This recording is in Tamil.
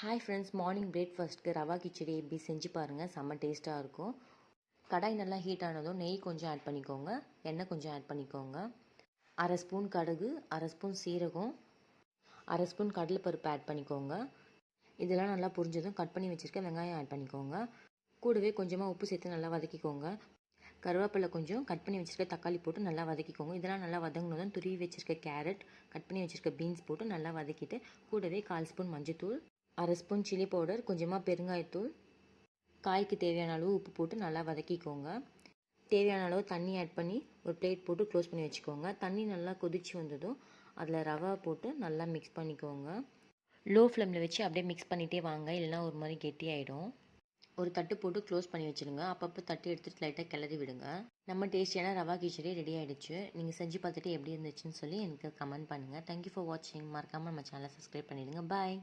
ஹாய் ஃப்ரெண்ட்ஸ், மார்னிங் பிரேக்ஃபாஸ்ட்டுக்கு ரவா கிச்சடி எப்படி செஞ்சு பாருங்கள். செம்ம டேஸ்ட்டாக இருக்கும். கடாய் நல்லா ஹீட் ஆனதும் நெய் கொஞ்சம் ஆட் பண்ணிக்கோங்க, எண்ணெய் கொஞ்சம் ஆட் பண்ணிக்கோங்க. அரை ஸ்பூன் கடுகு, அரை ஸ்பூன் சீரகம், அரை ஸ்பூன் கடலைப்பருப்பு ஆட் பண்ணிக்கோங்க. இதெல்லாம் நல்லா புரிஞ்சதும் கட் பண்ணி வச்சுருக்க வெங்காயம் ஆட் பண்ணிக்கோங்க. கூடவே கொஞ்சமாக உப்பு சேர்த்து நல்லா வதக்கிக்கோங்க. கருவேப்பிலை கொஞ்சம் கட் பண்ணி வச்சுருக்க தக்காளி போட்டு நல்லா வதக்கிக்கோங்க. இதெல்லாம் நல்லா வதங்கினதும் துருவி வச்சுருக்க கேரட், கட் பண்ணி வச்சுருக்க பீன்ஸ் போட்டு நல்லா வதக்கிட்டு கூடவே 1/4 ஸ்பூன் மஞ்சத்தூள், அரை ஸ்பூன் சில்லி பவுடர், கொஞ்சமாக பெருங்காயத்தூள், காய்க்கு தேவையான அளவு உப்பு போட்டு நல்லா வதக்கிக்கோங்க. தேவையான அளவு தண்ணி ஆட் பண்ணி ஒரு பிளேட் போட்டு க்ளோஸ் பண்ணி வச்சுக்கோங்க. தண்ணி நல்லா கொதிச்சு வந்ததும் அதில் ரவா போட்டு நல்லா மிக்ஸ் பண்ணிக்கோங்க. லோ ஃப்ளேமில் வச்சு அப்படியே மிக்ஸ் பண்ணிகிட்டே வாங்க, இல்லைனா ஒரு மாதிரி கெட்டியாயிடும். ஒரு தட்டு போட்டு க்ளோஸ் பண்ணி வச்சுருங்க. அப்பப்போ தட்டு எடுத்துகிட்டு லைட்டாக கிளறி விடுங்க. நம்ம டேஸ்டியான ரவா கிச்சடி ரெடி ஆகிடுச்சு. நீங்கள் செஞ்சு பார்த்துட்டு எப்படி இருந்துச்சுன்னு சொல்லி எனக்கு கமெண்ட் பண்ணுங்கள். தேங்க்யூ ஃபார் வாட்சிங். மறக்காமல் நம்ம சேனலை சப்ஸ்கிரைப் பண்ணிவிடுங்க. பாய்.